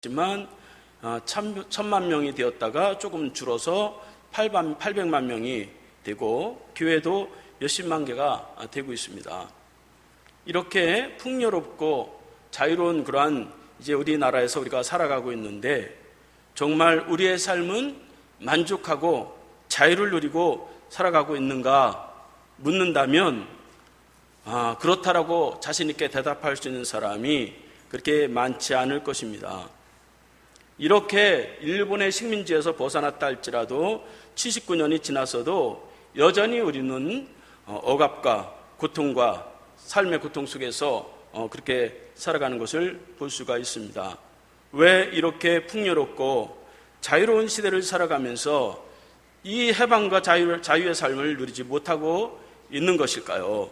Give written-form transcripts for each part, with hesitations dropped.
지만 1,000만 명이 되었다가 조금 줄어서 800만 명이 되고 교회도 몇십만 개가 되고 있습니다. 이렇게 풍요롭고 자유로운 그러한 이제 우리나라에서 우리가 살아가고 있는데 정말 우리의 삶은 만족하고 자유를 누리고 살아가고 있는가 묻는다면 그렇다라고 자신 있게 대답할 수 있는 사람이 그렇게 많지 않을 것입니다. 이렇게 일본의 식민지에서 벗어났다 할지라도 79년이 지났어도 여전히 우리는 억압과 고통과 삶의 고통 속에서 그렇게 살아가는 것을 볼 수가 있습니다. 왜 이렇게 풍요롭고 자유로운 시대를 살아가면서 이 해방과 자유의 삶을 누리지 못하고 있는 것일까요?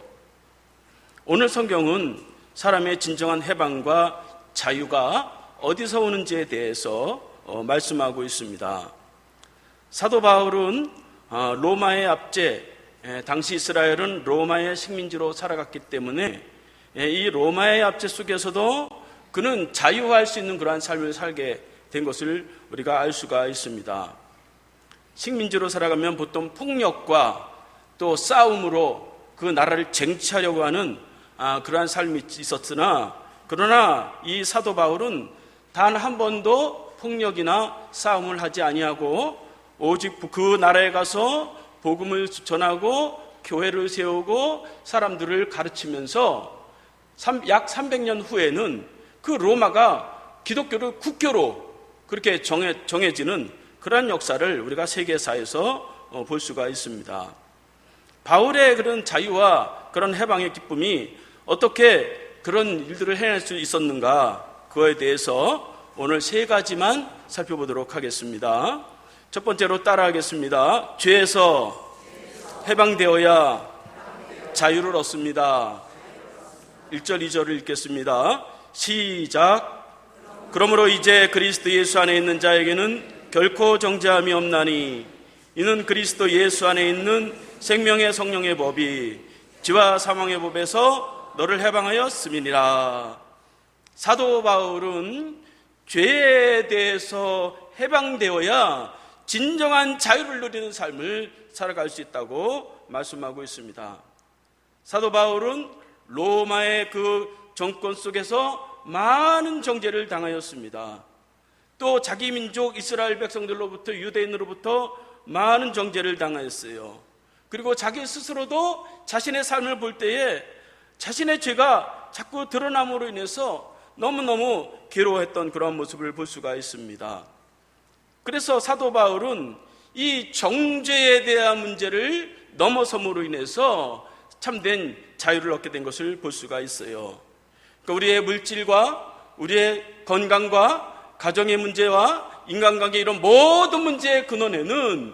오늘 성경은 사람의 진정한 해방과 자유가 어디서 오는지에 대해서 말씀하고 있습니다. 사도 바울은 로마의 압제, 당시 이스라엘은 로마의 식민지로 살아갔기 때문에 이 로마의 압제 속에서도 그는 자유할 수 있는 그러한 삶을 살게 된 것을 우리가 알 수가 있습니다. 식민지로 살아가면 보통 폭력과 또 싸움으로 그 나라를 쟁취하려고 하는 그러한 삶이 있었으나 그러나 이 사도 바울은 단 한 번도 폭력이나 싸움을 하지 아니하고 오직 그 나라에 가서 복음을 전하고 교회를 세우고 사람들을 가르치면서 약 300년 후에는 그 로마가 기독교를 국교로 그렇게 정해지는 그런 역사를 우리가 세계사에서 볼 수가 있습니다. 바울의 그런 자유와 그런 해방의 기쁨이 어떻게 그런 일들을 해낼 수 있었는가, 그거에 대해서 오늘 세 가지만 살펴보도록 하겠습니다. 첫 번째로 따라하겠습니다. 죄에서 해방되어야 자유를 얻습니다. 1절 2절을 읽겠습니다. 시작. 그러므로 이제 그리스도 예수 안에 있는 자에게는 결코 정죄함이 없나니 이는 그리스도 예수 안에 있는 생명의 성령의 법이 죄와 사망의 법에서 너를 해방하였음이니라. 사도 바울은 죄에 대해서 해방되어야 진정한 자유를 누리는 삶을 살아갈 수 있다고 말씀하고 있습니다. 사도 바울은 로마의 그 정권 속에서 많은 정죄를 당하였습니다. 또 자기 민족 이스라엘 백성들로부터 유대인으로부터 많은 정죄를 당하였어요. 그리고 자기 스스로도 자신의 삶을 볼 때에 자신의 죄가 자꾸 드러남으로 인해서 너무너무 괴로워했던 그런 모습을 볼 수가 있습니다. 그래서 사도 바울은 이 정죄에 대한 문제를 넘어섬으로 인해서 참된 자유를 얻게 된 것을 볼 수가 있어요. 그러니까 우리의 물질과 우리의 건강과 가정의 문제와 인간관계 이런 모든 문제의 근원에는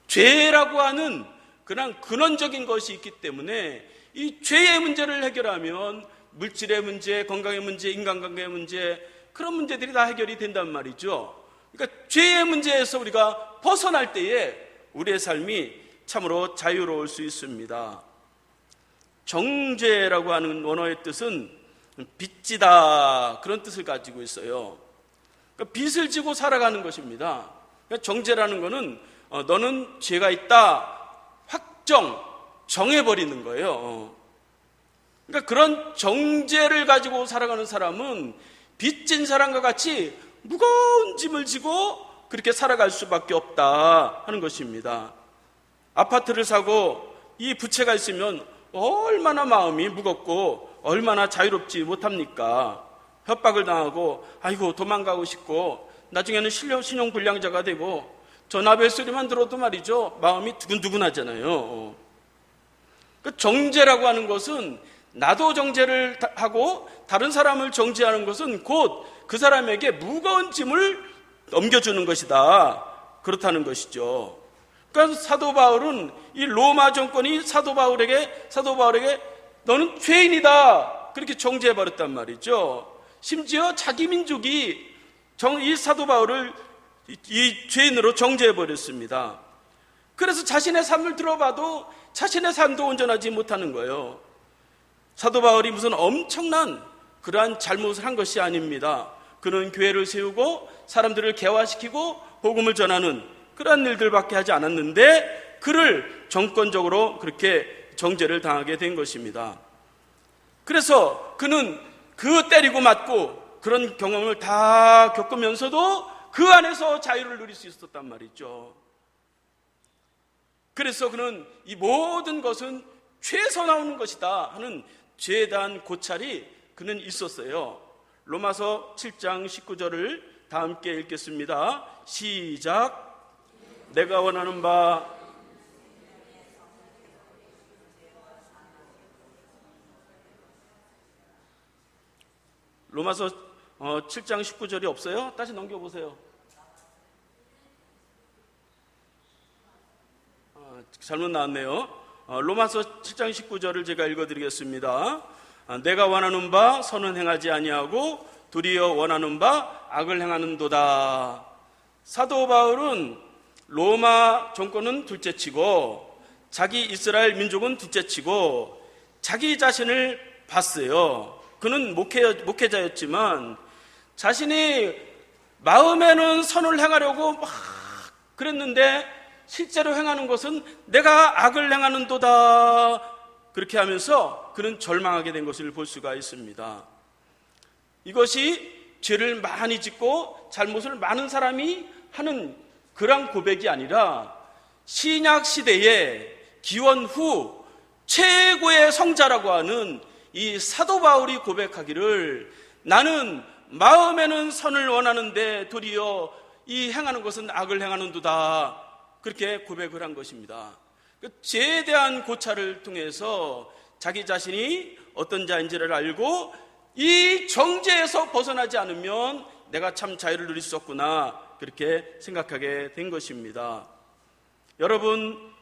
죄라고 하는 그냥 근원적인 것이 있기 때문에 이 죄의 문제를 해결하면 물질의 문제, 건강의 문제, 인간관계의 문제, 그런 문제들이 다 해결이 된단 말이죠. 그러니까 죄의 문제에서 우리가 벗어날 때에 우리의 삶이 참으로 자유로울 수 있습니다. 정죄라고 하는 원어의 뜻은 빚지다, 그런 뜻을 가지고 있어요. 그러니까 빚을 지고 살아가는 것입니다. 그러니까 정죄라는 것은 너는 죄가 있다 정해버리는 거예요. 그러니까 그런 정죄를 가지고 살아가는 사람은 빚진 사람과 같이 무거운 짐을 지고 그렇게 살아갈 수밖에 없다 하는 것입니다. 아파트를 사고 이 부채가 있으면 얼마나 마음이 무겁고 얼마나 자유롭지 못합니까? 협박을 당하고 아이고 도망가고 싶고 나중에는 신용불량자가 되고 전화벨 소리만 들어도 말이죠, 마음이 두근두근하잖아요. 그 정죄라고 하는 것은 나도 정죄를 하고 다른 사람을 정죄하는 것은 곧 그 사람에게 무거운 짐을 넘겨주는 것이다, 그렇다는 것이죠. 그러니까 사도 바울은 이 로마 정권이 사도 바울에게 너는 죄인이다 그렇게 정죄해버렸단 말이죠. 심지어 자기 민족이 이 사도 바울을 이 죄인으로 정죄해버렸습니다. 그래서 자신의 삶을 들어봐도 자신의 삶도 온전하지 못하는 거예요. 사도 바울이 무슨 엄청난 그러한 잘못을 한 것이 아닙니다. 그는 교회를 세우고 사람들을 개화시키고 복음을 전하는 그러한 일들밖에 하지 않았는데 그를 정권적으로 그렇게 정죄를 당하게 된 것입니다. 그래서 그는 그 때리고 맞고 그런 경험을 다 겪으면서도 그 안에서 자유를 누릴 수 있었단 말이죠. 그래서 그는 이 모든 것은 죄에서 나오는 것이다 하는 죄에 대한 고찰이 그는 있었어요. 로마서 7장 19절을 다 함께 읽겠습니다. 시작. 내가 원하는 바 로마서 7장 19절이 없어요? 다시 넘겨보세요. 잘못 나왔네요. 로마서 7장 19절을 제가 읽어드리겠습니다. 내가 원하는 바 선은 행하지 아니하고 도리어 원하는 바 악을 행하는도다. 사도 바울은 로마 정권은 둘째치고 자기 이스라엘 민족은 둘째치고 자기 자신을 봤어요. 그는 목회자였지만 자신이 마음에는 선을 행하려고 막 그랬는데 실제로 행하는 것은 내가 악을 행하는도다. 그렇게 하면서 그는 절망하게 된 것을 볼 수가 있습니다. 이것이 죄를 많이 짓고 잘못을 많은 사람이 하는 그런 고백이 아니라 신약 시대의 기원 후 최고의 성자라고 하는 이 사도 바울이 고백하기를 나는 마음에는 선을 원하는데 도리어 이 행하는 것은 악을 행하는도다. 그렇게 고백을 한 것입니다. 죄에 대한 고찰을 통해서 자기 자신이 어떤 자인지를 알고 이 정죄에서 벗어나지 않으면 내가 참 자유를 누릴 수 없구나 그렇게 생각하게 된 것입니다. 여러분,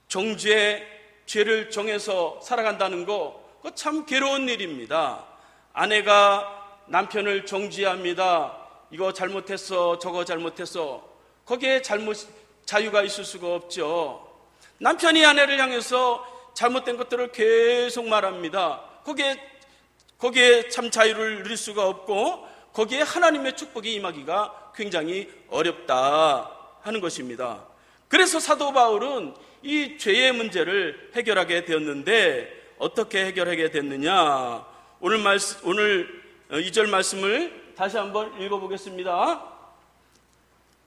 정죄, 죄를 정해서 살아간다는 거 그거 참 괴로운 일입니다. 아내가 남편을 정죄합니다. 이거 잘못했어, 저거 잘못했어. 거기에 자유가 있을 수가 없죠. 남편이 아내를 향해서 잘못된 것들을 계속 말합니다. 거기에 참 자유를 누릴 수가 없고 거기에 하나님의 축복이 임하기가 굉장히 어렵다 하는 것입니다. 그래서 사도 바울은 이 죄의 문제를 해결하게 되었는데 어떻게 해결하게 됐느냐? 오늘 2절 말씀을 다시 한번 읽어보겠습니다.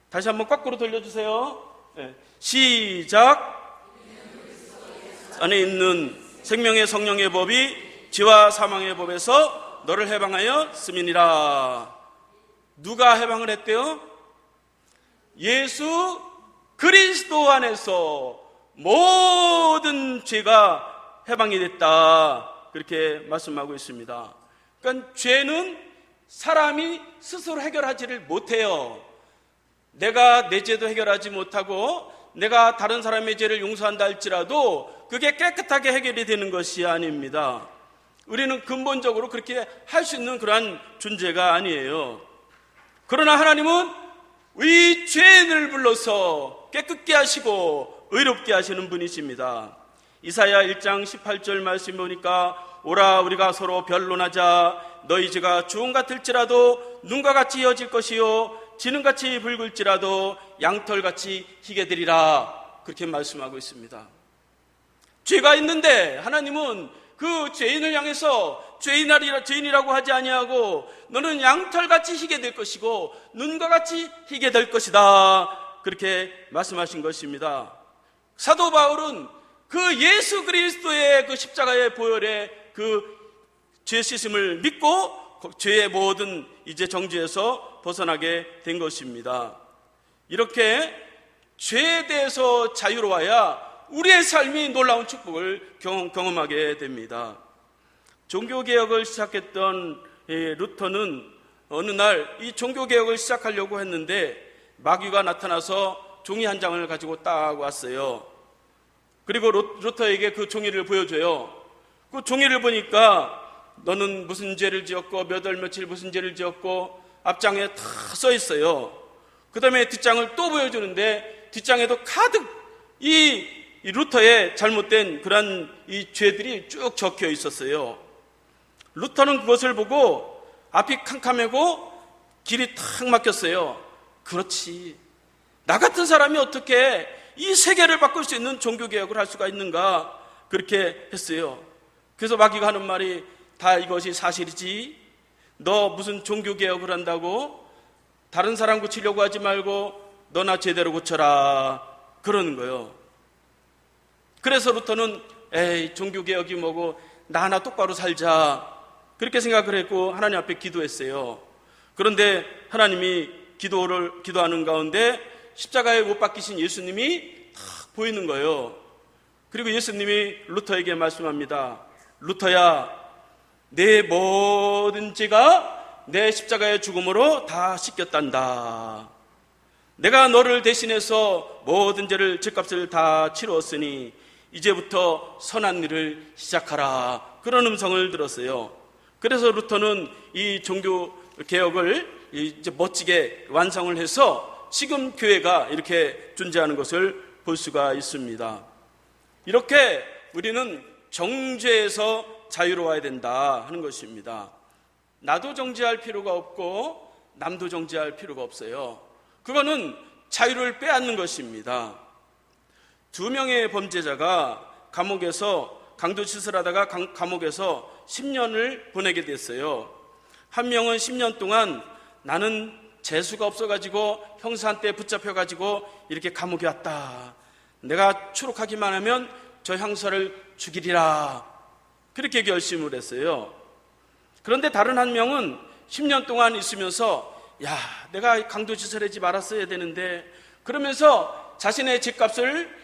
다시 한번 거꾸로 돌려주세요. 네. 시작. 안에 있는 생명의 성령의 법이 죄와 사망의 법에서 너를 해방하여 씀이니라. 누가 해방을 했대요? 예수 그리스도 안에서 모든 죄가 해방이 됐다. 그렇게 말씀하고 있습니다. 그러니까 죄는 사람이 스스로 해결하지를 못해요. 내가 내 죄도 해결하지 못하고 내가 다른 사람의 죄를 용서한다 할지라도 그게 깨끗하게 해결이 되는 것이 아닙니다. 우리는 근본적으로 그렇게 할 수 있는 그러한 존재가 아니에요. 그러나 하나님은 이 죄인을 불러서 깨끗게 하시고 의롭게 하시는 분이십니다. 이사야 1장 18절 말씀 보니까 오라 우리가 서로 변론하자. 너희 죄가 주홍 같을지라도 눈과 같이 이어질 것이요 지능같이 붉을지라도 양털같이 희게 되리라. 그렇게 말씀하고 있습니다. 죄가 있는데 하나님은 그 죄인을 향해서 죄인이라고 하지 아니하고 너는 양털같이 희게 될 것이고 눈과 같이 희게 될 것이다. 그렇게 말씀하신 것입니다. 사도 바울은 그 예수 그리스도의 그 십자가의 보혈의 그 죄 씻음을 믿고 죄의 모든 이제 정죄에서 벗어나게 된 것입니다. 이렇게 죄에 대해서 자유로워야 우리의 삶이 놀라운 축복을 경험하게 됩니다. 종교개혁을 시작했던 루터는 어느 날 이 종교개혁을 시작하려고 했는데 마귀가 나타나서 종이 한 장을 가지고 딱 왔어요. 그리고 루터에게 그 종이를 보여줘요. 그 종이를 보니까 너는 무슨 죄를 지었고 몇 월 며칠 무슨 죄를 지었고 앞장에 다 써 있어요. 그 다음에 뒷장을 또 보여주는데 뒷장에도 가득 이 루터의 잘못된 그런 이 죄들이 쭉 적혀 있었어요. 루터는 그것을 보고 앞이 캄캄하고 길이 탁 막혔어요. 그렇지, 나 같은 사람이 어떻게 이 세계를 바꿀 수 있는 종교개혁을 할 수가 있는가, 그렇게 했어요. 그래서 마귀가 하는 말이 다 이것이 사실이지, 너 무슨 종교개혁을 한다고 다른 사람 고치려고 하지 말고 너나 제대로 고쳐라, 그러는 거예요. 그래서 루터는 에이, 종교개혁이 뭐고 나 하나 똑바로 살자, 그렇게 생각을 했고 하나님 앞에 기도했어요. 그런데 하나님이 기도하는 가운데 십자가에 못 박히신 예수님이 딱 보이는 거예요. 그리고 예수님이 루터에게 말씀합니다. 루터야, 내 모든 죄가 내 십자가의 죽음으로 다 씻겼단다. 내가 너를 대신해서 모든 죄를, 죄값을 다 치루었으니 이제부터 선한 일을 시작하라, 그런 음성을 들었어요. 그래서 루터는 이 종교 개혁을 이제 멋지게 완성을 해서 지금 교회가 이렇게 존재하는 것을 볼 수가 있습니다. 이렇게 우리는 정죄에서 자유로워야 된다 하는 것입니다. 나도 정죄할 필요가 없고 남도 정죄할 필요가 없어요. 그거는 자유를 빼앗는 것입니다. 2명의 범죄자가 감옥에서 강도짓을 하다가 감옥에서 10년을 보내게 됐어요. 한 명은 10년 동안 나는 재수가 없어가지고 형사한테 붙잡혀가지고 이렇게 감옥에 왔다, 내가 추록하기만 하면 저 형사를 죽이리라, 그렇게 결심을 했어요. 그런데 다른 한 명은 10년 동안 있으면서 야, 내가 강도짓을 하지 말았어야 되는데, 그러면서 자신의 죄값을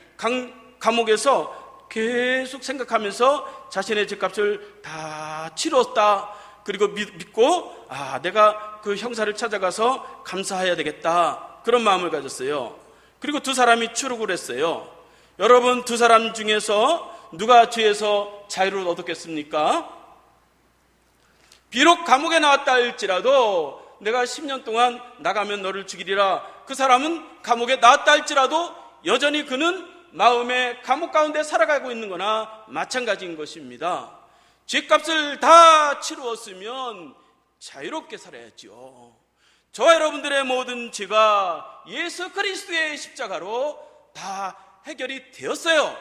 감옥에서 계속 생각하면서 자신의 죄값을 다 치렀다, 그리고 믿고 내가 그 형사를 찾아가서 감사해야 되겠다, 그런 마음을 가졌어요. 그리고 두 사람이 추록을 했어요. 여러분, 두 사람 중에서 누가 죄에서 자유를 얻었겠습니까? 비록 감옥에 나왔다 할지라도 내가 10년 동안 나가면 너를 죽이리라, 그 사람은 감옥에 나왔다 할지라도 여전히 그는 마음의 감옥 가운데 살아가고 있는 거나 마찬가지인 것입니다. 죄값을 다 치루었으면 자유롭게 살아야죠. 저와 여러분들의 모든 죄가 예수 그리스도의 십자가로 다 해결이 되었어요.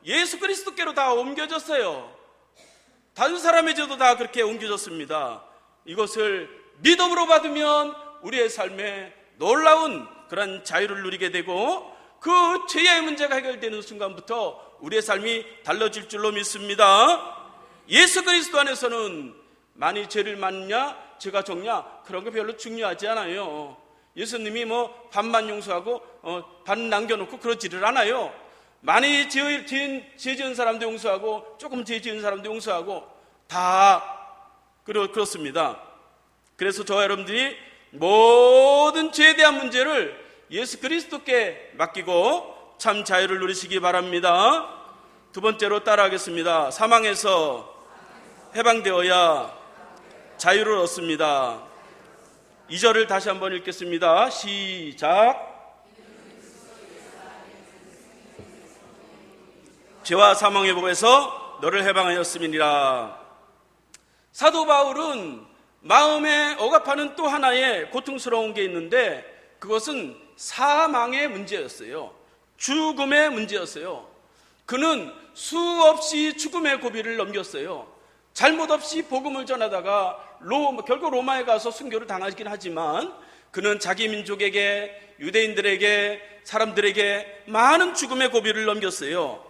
예수 그리스도께로 다 옮겨졌어요. 다른 사람의 죄도 다 그렇게 옮겨졌습니다. 이것을 믿음으로 받으면 우리의 삶에 놀라운 그런 자유를 누리게 되고, 그 죄의 문제가 해결되는 순간부터 우리의 삶이 달라질 줄로 믿습니다. 예수 그리스도 안에서는 많이 죄를 많냐 죄가 적냐 그런 거 별로 중요하지 않아요. 예수님이 뭐 반만 용서하고 반 남겨놓고 그러지를 않아요. 많이 죄 지은 사람도 용서하고 조금 죄 지은 사람도 용서하고 다 그렇습니다. 그래서 저와 여러분들이 모든 죄에 대한 문제를 예수 그리스도께 맡기고 참 자유를 누리시기 바랍니다. 두 번째로 따라하겠습니다. 사망에서 해방되어야 자유를 얻습니다. 2절을 다시 한번 읽겠습니다. 시작. 죄와 사망의 법에서 너를 해방하였음이니라. 사도 바울은 마음에 억압하는 또 하나의 고통스러운 게 있는데, 그것은 사망의 문제였어요. 죽음의 문제였어요. 그는 수없이 죽음의 고비를 넘겼어요. 잘못 없이 복음을 전하다가 결국 로마에 가서 순교를 당하긴 하지만, 그는 자기 민족에게, 유대인들에게, 사람들에게 많은 죽음의 고비를 넘겼어요.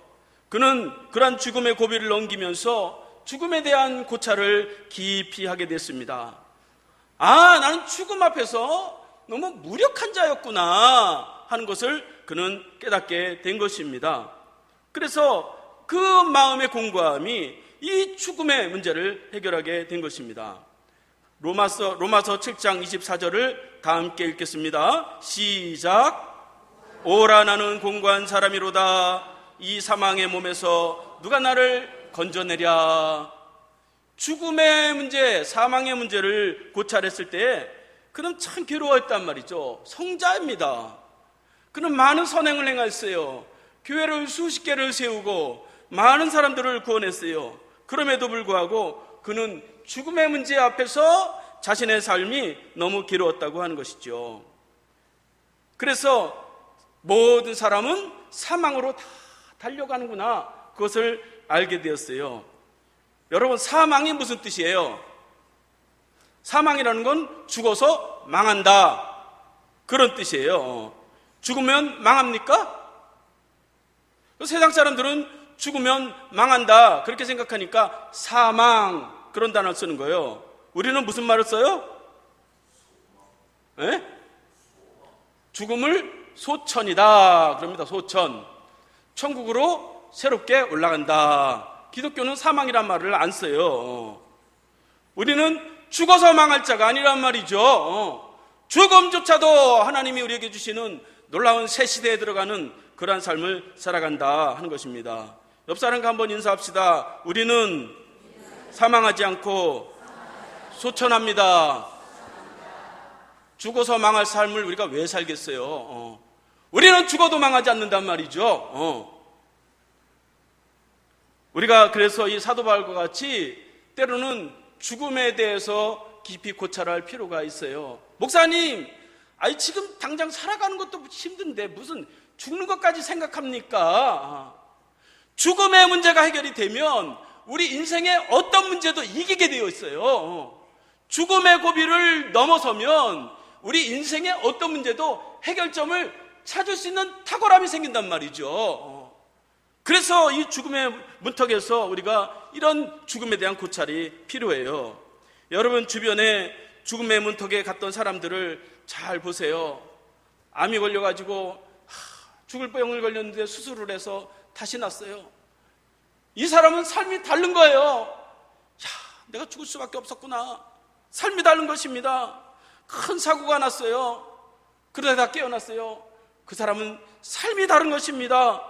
그는 그러한 죽음의 고비를 넘기면서 죽음에 대한 고찰을 깊이 하게 됐습니다. 나는 죽음 앞에서 너무 무력한 자였구나 하는 것을 그는 깨닫게 된 것입니다. 그래서 그 마음의 공고함이 이 죽음의 문제를 해결하게 된 것입니다. 로마서 7장 24절을 다 함께 읽겠습니다. 시작. 오라, 나는 공고한 사람이로다. 이 사망의 몸에서 누가 나를 건져내랴. 죽음의 문제, 사망의 문제를 고찰했을 때 그는 참 괴로워했단 말이죠. 성자입니다. 그는 많은 선행을 행했어요. 교회를 수십 개를 세우고 많은 사람들을 구원했어요. 그럼에도 불구하고 그는 죽음의 문제 앞에서 자신의 삶이 너무 길었다고 하는 것이죠. 그래서 모든 사람은 사망으로 다 달려가는구나, 그것을 알게 되었어요. 여러분, 사망이 무슨 뜻이에요? 사망이라는 건 죽어서 망한다, 그런 뜻이에요. 죽으면 망합니까? 세상 사람들은 죽으면 망한다 그렇게 생각하니까 사망, 그런 단어를 쓰는 거예요. 우리는 무슨 말을 써요? 에? 죽음을 소천이다 그럽니다. 소천. 천국으로 새롭게 올라간다. 기독교는 사망이란 말을 안 써요. 우리는 죽어서 망할 자가 아니란 말이죠. 죽음조차도 하나님이 우리에게 주시는 놀라운 새 시대에 들어가는 그러한 삶을 살아간다 하는 것입니다. 옆 사람과 한번 인사합시다. 우리는 사망하지 않고 소천합니다. 죽어서 망할 삶을 우리가 왜 살겠어요? 우리는 죽어도 망하지 않는단 말이죠. 우리가 그래서 이 사도 바울과 같이 때로는 죽음에 대해서 깊이 고찰할 필요가 있어요. 목사님, 아니 지금 당장 살아가는 것도 힘든데 무슨 죽는 것까지 생각합니까? 죽음의 문제가 해결이 되면 우리 인생의 어떤 문제도 이기게 되어 있어요. 죽음의 고비를 넘어서면 우리 인생의 어떤 문제도 해결점을 찾을 수 있는 탁월함이 생긴단 말이죠. 그래서 이 죽음의 문턱에서 우리가 이런 죽음에 대한 고찰이 필요해요. 여러분 주변에 죽음의 문턱에 갔던 사람들을 잘 보세요. 암이 걸려가지고 죽을 병을 걸렸는데 수술을 해서 다시 났어요. 이 사람은 삶이 다른 거예요. 야, 내가 죽을 수밖에 없었구나. 삶이 다른 것입니다. 큰 사고가 났어요. 그러다 깨어났어요. 그 사람은 삶이 다른 것입니다.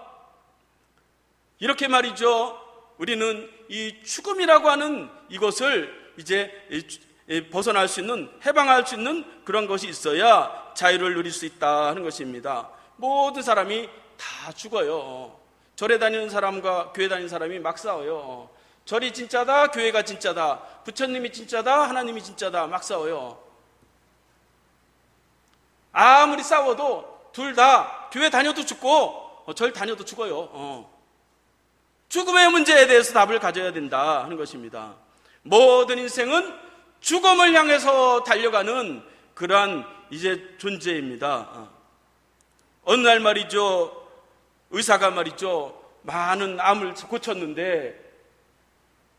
이렇게 말이죠. 우리는 이 죽음이라고 하는 이것을 이제 벗어날 수 있는, 해방할 수 있는 그런 것이 있어야 자유를 누릴 수 있다 하는 것입니다. 모든 사람이 다 죽어요. 절에 다니는 사람과 교회 다니는 사람이 막 싸워요. 절이 진짜다, 교회가 진짜다, 부처님이 진짜다, 하나님이 진짜다, 막 싸워요. 아무리 싸워도 둘 다 교회 다녀도 죽고 절 다녀도 죽어요. 죽음의 문제에 대해서 답을 가져야 된다 하는 것입니다. 모든 인생은 죽음을 향해서 달려가는 그러한 이제 존재입니다. 어느 날 말이죠, 의사가 말이죠, 많은 암을 고쳤는데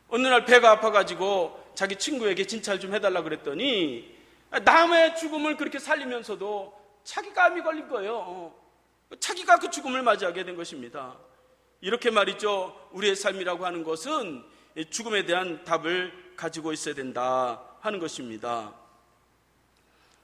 어느 날 배가 아파가지고 자기 친구에게 진찰 좀 해달라고 그랬더니 남의 죽음을 그렇게 살리면서도 자기가 암이 걸린 거예요. 자기가 그 죽음을 맞이하게 된 것입니다. 이렇게 말이죠, 우리의 삶이라고 하는 것은 죽음에 대한 답을 가지고 있어야 된다 하는 것입니다.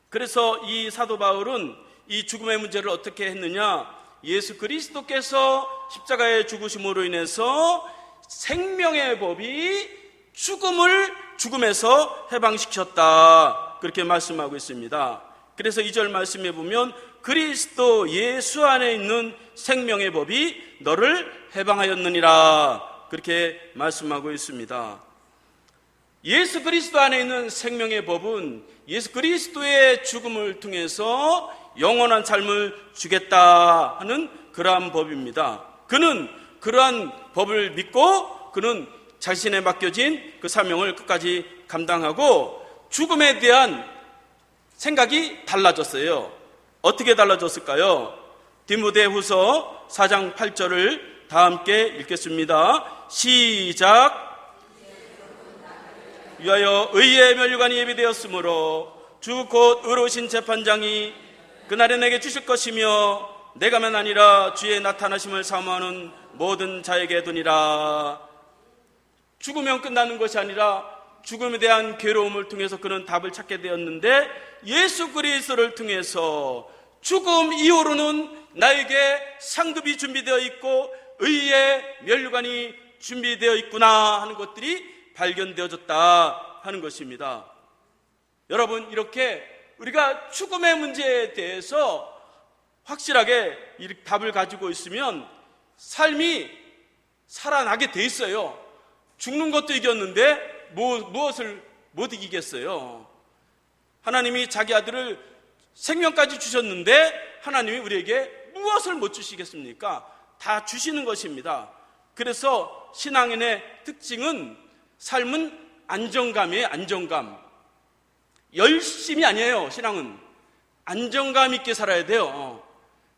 그래서 이 사도 바울은 이 죽음의 문제를 어떻게 했느냐, 예수 그리스도께서 십자가의 죽으심으로 인해서 생명의 법이 죽음을 죽음에서 해방시켰다, 그렇게 말씀하고 있습니다. 그래서 2절 말씀에 보면 그리스도 예수 안에 있는 생명의 법이 너를 해방하였느니라, 그렇게 말씀하고 있습니다. 예수 그리스도 안에 있는 생명의 법은 예수 그리스도의 죽음을 통해서 영원한 삶을 주겠다 하는 그러한 법입니다. 그는 그러한 법을 믿고 그는 자신에 맡겨진 그 사명을 끝까지 감당하고 죽음에 대한 생각이 달라졌어요. 어떻게 달라졌을까요? 디모데후서 4장 8절을 다 함께 읽겠습니다. 시작. 위하여 의의 면류관이 예비되었으므로 주 곧 의로우신 재판장이 그날에 내게 주실 것이며 내가만 아니라 주의 나타나심을 사모하는 모든 자에게 두니라. 죽으면 끝나는 것이 아니라 죽음에 대한 괴로움을 통해서 그는 답을 찾게 되었는데 예수 그리스도를 통해서 죽음 이후로는 나에게 상급이 준비되어 있고 의의 면류관이 준비되어 있구나 하는 것들이 발견되어졌다 하는 것입니다. 여러분, 이렇게 우리가 죽음의 문제에 대해서 확실하게 답을 가지고 있으면 삶이 살아나게 돼 있어요. 죽는 것도 이겼는데 무엇을 못 이기겠어요? 하나님이 자기 아들을 생명까지 주셨는데 하나님이 우리에게 무엇을 못 주시겠습니까? 다 주시는 것입니다. 그래서 신앙인의 특징은 삶은 안정감이에요. 안정감. 열심이 아니에요. 신앙은 안정감 있게 살아야 돼요.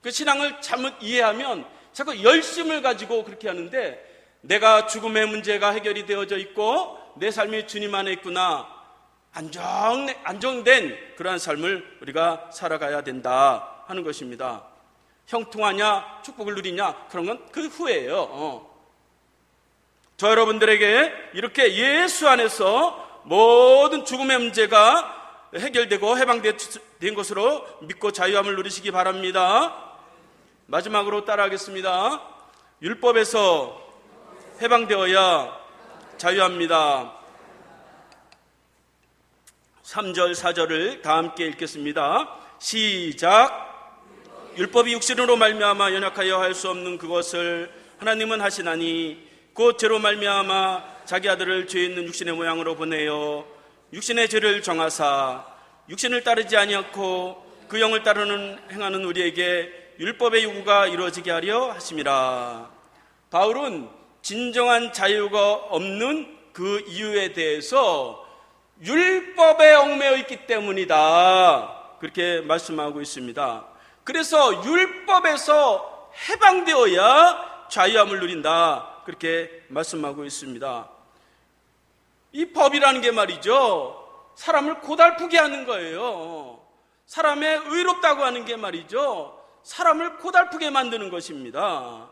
그 신앙을 잘못 이해하면 자꾸 열심을 가지고 그렇게 하는데, 내가 죽음의 문제가 해결이 되어져 있고 내 삶이 주님 안에 있구나, 안정된 그러한 삶을 우리가 살아가야 된다 하는 것입니다. 형통하냐 축복을 누리냐 그런 건 그 후에예요. 저 여러분들에게 이렇게 예수 안에서 모든 죽음의 문제가 해결되고 해방된 것으로 믿고 자유함을 누리시기 바랍니다. 마지막으로 따라하겠습니다. 율법에서 해방되어야 자유합니다. 3절 4절을 다 함께 읽겠습니다. 시작. 율법이 육신으로 말미암아 연약하여 할 수 없는 그것을 하나님은 하시나니 곧 죄로 말미암아 자기 아들을 죄 있는 육신의 모양으로 보내어 육신의 죄를 정하사 육신을 따르지 아니하고 그 영을 따르는 행하는 우리에게 율법의 요구가 이루어지게 하려 하심이라. 바울은 진정한 자유가 없는 그 이유에 대해서 율법에 얽매여 있기 때문이다 그렇게 말씀하고 있습니다. 그래서 율법에서 해방되어야 자유함을 누린다 그렇게 말씀하고 있습니다. 이 법이라는 게 말이죠, 사람을 고달프게 하는 거예요. 사람의 의롭다고 하는 게 말이죠, 사람을 고달프게 만드는 것입니다.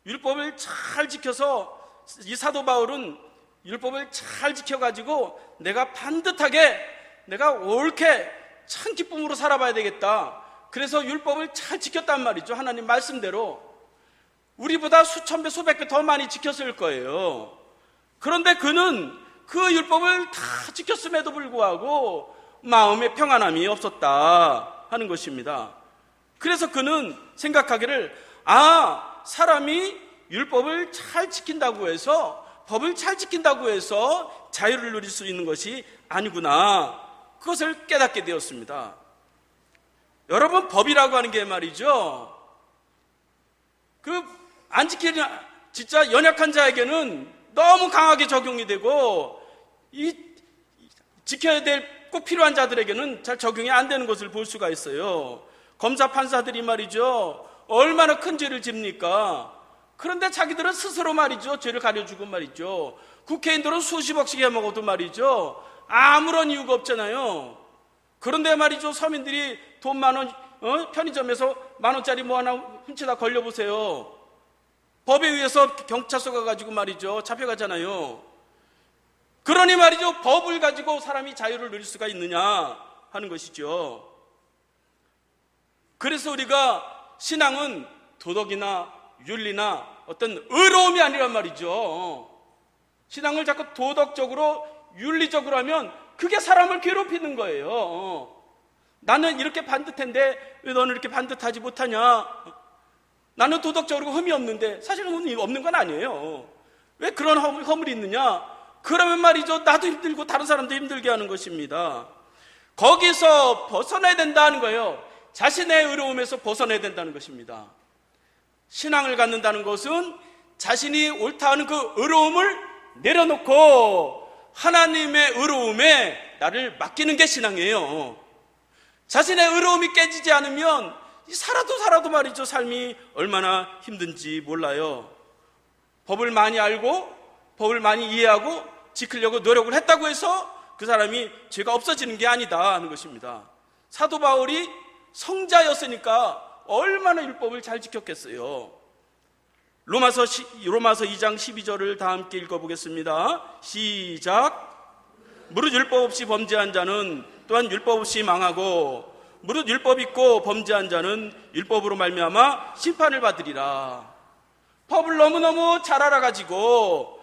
율법을 잘 지켜서, 이 사도 바울은 율법을 잘 지켜가지고 내가 반듯하게, 내가 옳게 참 기쁨으로 살아봐야 되겠다, 그래서 율법을 잘 지켰단 말이죠. 하나님 말씀대로. 우리보다 수천 배 수백 배 더 많이 지켰을 거예요. 그런데 그는 그 율법을 다 지켰음에도 불구하고 마음에 평안함이 없었다 하는 것입니다. 그래서 그는 생각하기를, 사람이 율법을 잘 지킨다고 해서, 법을 잘 지킨다고 해서 자유를 누릴 수 있는 것이 아니구나, 그것을 깨닫게 되었습니다. 여러분, 법이라고 하는 게 말이죠, 안 지키는 진짜 연약한 자에게는 너무 강하게 적용이 되고, 지켜야 될 꼭 필요한 자들에게는 잘 적용이 안 되는 것을 볼 수가 있어요. 검사 판사들이 말이죠, 얼마나 큰 죄를 집니까? 그런데 자기들은 스스로 말이죠, 죄를 가려주고 말이죠. 국회의원들은 수십억씩 해먹어도 말이죠, 아무런 이유가 없잖아요. 그런데 말이죠, 서민들이 돈 10,000원, 편의점에서 10,000원짜리 뭐 하나 훔치다 걸려보세요. 법에 의해서 경찰서 가가지고 말이죠, 잡혀가잖아요. 그러니 말이죠, 법을 가지고 사람이 자유를 누릴 수가 있느냐 하는 것이죠. 그래서 우리가 신앙은 도덕이나 윤리나 어떤 의로움이 아니란 말이죠. 신앙을 자꾸 도덕적으로 윤리적으로 하면 그게 사람을 괴롭히는 거예요. 나는 이렇게 반듯한데 왜 너는 이렇게 반듯하지 못하냐? 나는 도덕적으로 흠이 없는데, 사실은 흠이 없는 건 아니에요. 왜 그런 허물이 있느냐? 그러면 말이죠, 나도 힘들고 다른 사람도 힘들게 하는 것입니다. 거기서 벗어나야 된다는 거예요. 자신의 의로움에서 벗어나야 된다는 것입니다. 신앙을 갖는다는 것은 자신이 옳다 하는 그 의로움을 내려놓고 하나님의 의로움에 나를 맡기는 게 신앙이에요. 자신의 의로움이 깨지지 않으면 살아도 말이죠, 삶이 얼마나 힘든지 몰라요. 법을 많이 알고 법을 많이 이해하고 지키려고 노력을 했다고 해서 그 사람이 죄가 없어지는 게 아니다 하는 것입니다. 사도 바울이 성자였으니까 얼마나 율법을 잘 지켰겠어요. 로마서 2장 12절을 다 함께 읽어보겠습니다. 시작. 무릇 율법 없이 범죄한 자는 또한 율법 없이 망하고, 무릇 율법 있고 범죄한 자는 율법으로 말미암아 심판을 받으리라. 법을 너무너무 잘 알아가지고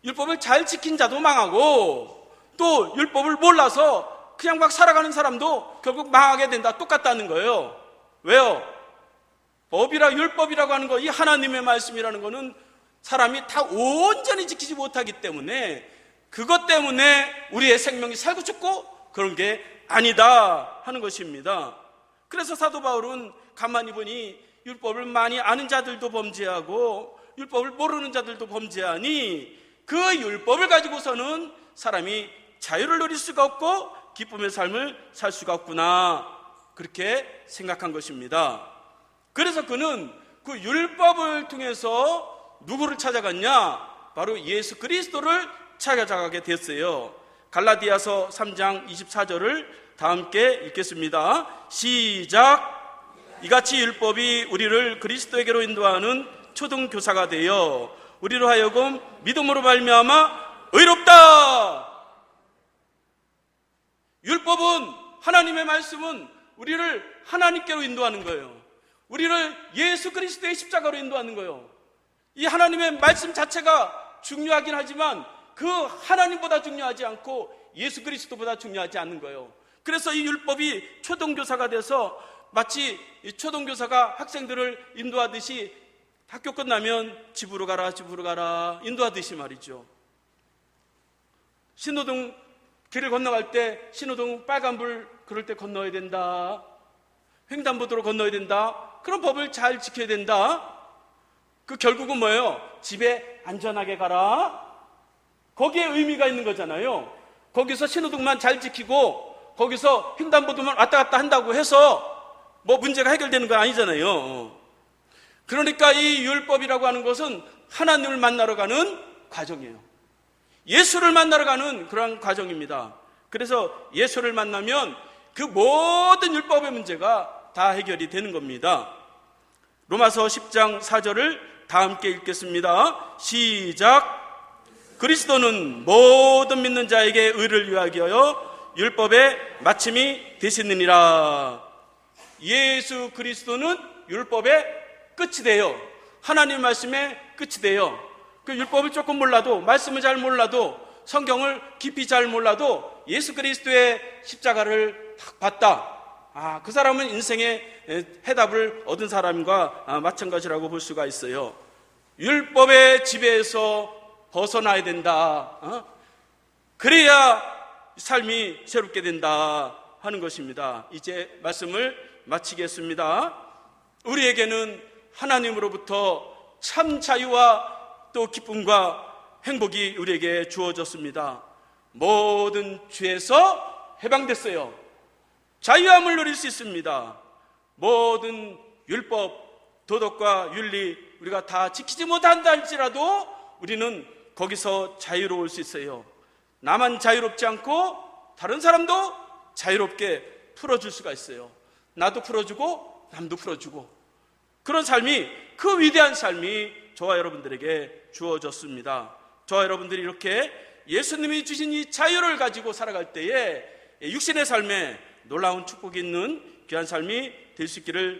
율법을 잘 지킨 자도 망하고, 또 율법을 몰라서 그냥 막 살아가는 사람도 결국 망하게 된다, 똑같다는 거예요. 왜요? 율법이라고 하는 거, 이 하나님의 말씀이라는 거는 사람이 다 온전히 지키지 못하기 때문에, 그것 때문에 우리의 생명이 살고 죽고 그런 게 아니다 하는 것입니다. 그래서 사도 바울은 가만히 보니 율법을 많이 아는 자들도 범죄하고 율법을 모르는 자들도 범죄하니 그 율법을 가지고서는 사람이 자유를 누릴 수가 없고 기쁨의 삶을 살 수가 없구나, 그렇게 생각한 것입니다. 그래서 그는 그 율법을 통해서 누구를 찾아갔냐? 바로 예수 그리스도를 찾아가게 됐어요. 갈라디아서 3장 24절을 다 함께 읽겠습니다. 시작. 이같이 율법이 우리를 그리스도에게로 인도하는 초등교사가 되어 우리로 하여금 믿음으로 말미암아 의롭다. 율법은, 하나님의 말씀은 우리를 하나님께로 인도하는 거예요. 우리를 예수 그리스도의 십자가로 인도하는 거예요. 이 하나님의 말씀 자체가 중요하긴 하지만 그 하나님보다 중요하지 않고 예수 그리스도보다 중요하지 않는 거예요. 그래서 이 율법이 초등교사가 돼서 마치 초등교사가 학생들을 인도하듯이 학교 끝나면 집으로 가라 인도하듯이 말이죠. 신호등 길을 건너갈 때 신호등 빨간불 그럴 때 건너야 된다. 횡단보도로 건너야 된다. 그런 법을 잘 지켜야 된다. 그 결국은 뭐예요? 집에 안전하게 가라. 거기에 의미가 있는 거잖아요. 거기서 신호등만 잘 지키고 거기서 횡단보도만 왔다 갔다 한다고 해서 뭐 문제가 해결되는 건 아니잖아요. 그러니까 이 율법이라고 하는 것은 하나님을 만나러 가는 과정이에요. 예수를 만나러 가는 그런 과정입니다. 그래서 예수를 만나면 그 모든 율법의 문제가 다 해결이 되는 겁니다. 로마서 10장 4절을 다 함께 읽겠습니다. 시작. 그리스도는 모든 믿는 자에게 의를 유하게 하여 율법의 마침이 되시느니라. 예수 그리스도는 율법의 끝이 돼요. 하나님 말씀의 끝이 돼요. 그 율법을 조금 몰라도, 말씀을 잘 몰라도, 성경을 깊이 잘 몰라도 예수 그리스도의 십자가를 딱 봤다. 그 사람은 인생의 해답을 얻은 사람과 마찬가지라고 볼 수가 있어요. 율법의 지배에서 벗어나야 된다. 그래야 삶이 새롭게 된다 하는 것입니다. 이제 말씀을 마치겠습니다. 우리에게는 하나님으로부터 참 자유와 또 기쁨과 행복이 우리에게 주어졌습니다. 모든 죄에서 해방됐어요. 자유함을 누릴 수 있습니다. 모든 율법, 도덕과 윤리 우리가 다 지키지 못한다 할지라도 우리는 거기서 자유로울 수 있어요. 나만 자유롭지 않고 다른 사람도 자유롭게 풀어줄 수가 있어요. 나도 풀어주고 남도 풀어주고, 그런 삶이, 그 위대한 삶이 저와 여러분들에게 주어졌습니다. 저와 여러분들이 이렇게 예수님이 주신 이 자유를 가지고 살아갈 때에 육신의 삶에 놀라운 축복이 있는 귀한 삶이 될 수 있기를